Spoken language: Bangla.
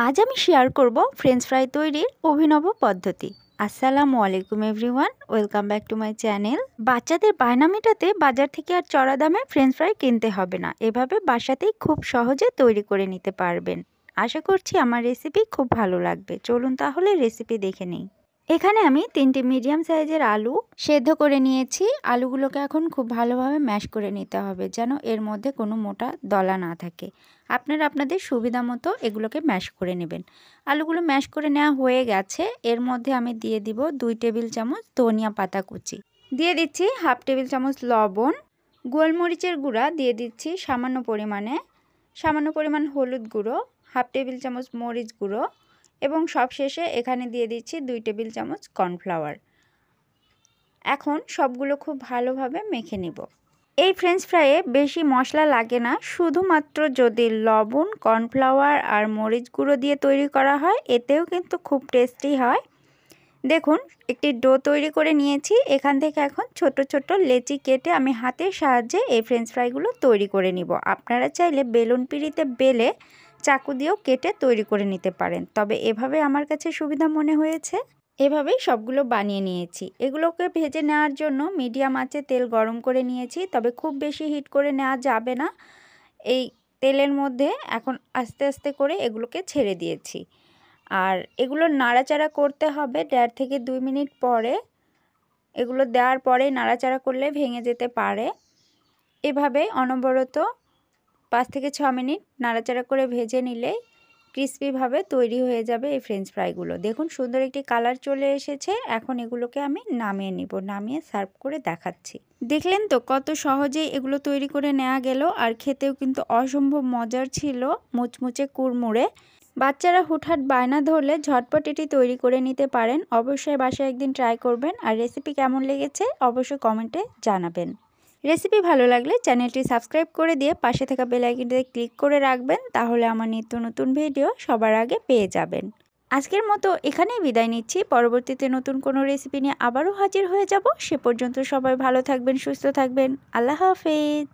আজ আমি শেয়ার করব ফ্রেঞ্চ ফ্রাই তৈরির অভিনব পদ্ধতি। আসসালামু আলাইকুম everyone, welcome back to my channel. বাচ্চাদের বায়না মেটাতে বাজার থেকে আর চড়া দামে ফ্রেঞ্চ ফ্রাই কিনতে হবে না, এভাবে বাসাতেই খুব সহজে তৈরি করে নিতে পারবেন। আশা করছি আমার রেসিপি খুব ভালো লাগবে। চলুন তাহলে রেসিপি দেখে নিই। এখানে আমি 3টি মিডিয়াম সাইজের আলু সেদ্ধ করে নিয়েছি। আলুগুলোকে এখন খুব ভালোভাবে ম্যাশ করে নিতে হবে, যেন এর মধ্যে কোনো মোটা দলা না থাকে। আপনারা আপনাদের সুবিধা মতো এগুলোকে ম্যাশ করে নেবেন। আলুগুলো ম্যাশ করে নেওয়া হয়ে গেছে। এর মধ্যে আমি দিয়ে দিব 2 টেবিল চামচ ধনিয়া পাতা কুচি, দিয়ে দিচ্ছি হাফ টেবিল চামচ লবণ, গোলমরিচের গুঁড়া দিয়ে দিচ্ছি সামান্য পরিমাণ হলুদ গুঁড়ো, হাফ টেবিল চামচ মরিচ গুঁড়ো এবং সবশেষে এখানে দিয়ে দিচ্ছি 2 টেবিল চামচ কর্নফ্লাওয়ার। এখন সবগুলো খুব ভালোভাবে মেখে নিব। এই ফ্রেঞ্চ ফ্রাইয়ে বেশি মশলা লাগে না, শুধুমাত্র যদি লবণ, কর্নফ্লাওয়ার আর মরিচ গুঁড়ো দিয়ে তৈরি করা হয়, এতেও কিন্তু খুব টেস্টি হয়। দেখুন, একটি ডো তৈরি করে নিয়েছি। এখান থেকে এখন ছোট ছোট লেচি কেটে আমি হাতের সাহায্যে এই ফ্রেঞ্চ ফ্রাইগুলো তৈরি করে নিব। আপনারা চাইলে বেলুন পিঁড়িতে বেলে চাকু দিয়েও কেটে তৈরি করে নিতে পারেন, তবে এভাবে আমার কাছে সুবিধা মনে হয়েছে। এভাবেই সবগুলো বানিয়ে নিয়েছি। এগুলোকে ভেজে নেওয়ার জন্য মিডিয়াম আঁচে তেল গরম করে নিয়েছি, তবে খুব বেশি হিট করে নেওয়া যাবে না। এই তেলের মধ্যে এখন আস্তে আস্তে করে এগুলোকে ছেড়ে দিয়েছি, আর এগুলো নাড়াচাড়া করতে হবে 1.5 থেকে 2 মিনিট পরে। এগুলো দেওয়ার পরে নাড়াচাড়া করলে ভেঙে যেতে পারে। এভাবে অনবরত 5 থেকে 6 মিনিট নাড়াচাড়া করে ভেজে নিলে ক্রিস্পিভাবে তৈরি হয়ে যাবে এই ফ্রেঞ্চ ফ্রাইগুলো। দেখুন, সুন্দর একটি কালার চলে এসেছে। এখন এগুলোকে আমি নামিয়ে নিব, নামিয়ে সার্ভ করে দেখাচ্ছি। দেখলেন তো কত সহজেই এগুলো তৈরি করে নেওয়া গেল, আর খেতেও কিন্তু অসম্ভব মজার ছিল, মুচমুচে কুড়মুড়ে। বাচ্চারা হুটহাট বায়না ধরলে ঝটপট এটি তৈরি করে নিতে পারেন। অবশ্যই বাসায় একদিন ট্রাই করবেন, আর রেসিপি কেমন লেগেছে অবশ্যই কমেন্টে জানাবেন। রেসিপি ভালো লাগলে চ্যানেলটি সাবস্ক্রাইব করে দিয়ে পাশে থাকা বেল আইকনটিতে ক্লিক করে রাখবেন, তাহলে আমার নিত্য নতুন ভিডিও সবার আগে পেয়ে যাবেন। আজকের মতো এখানেই বিদায় নিচ্ছি। পরবর্তীতে নতুন কোনো রেসিপি নিয়ে আবারও হাজির হয়ে যাব। সে পর্যন্ত সবাই ভালো থাকবেন, সুস্থ থাকবেন। আল্লাহ হাফেজ।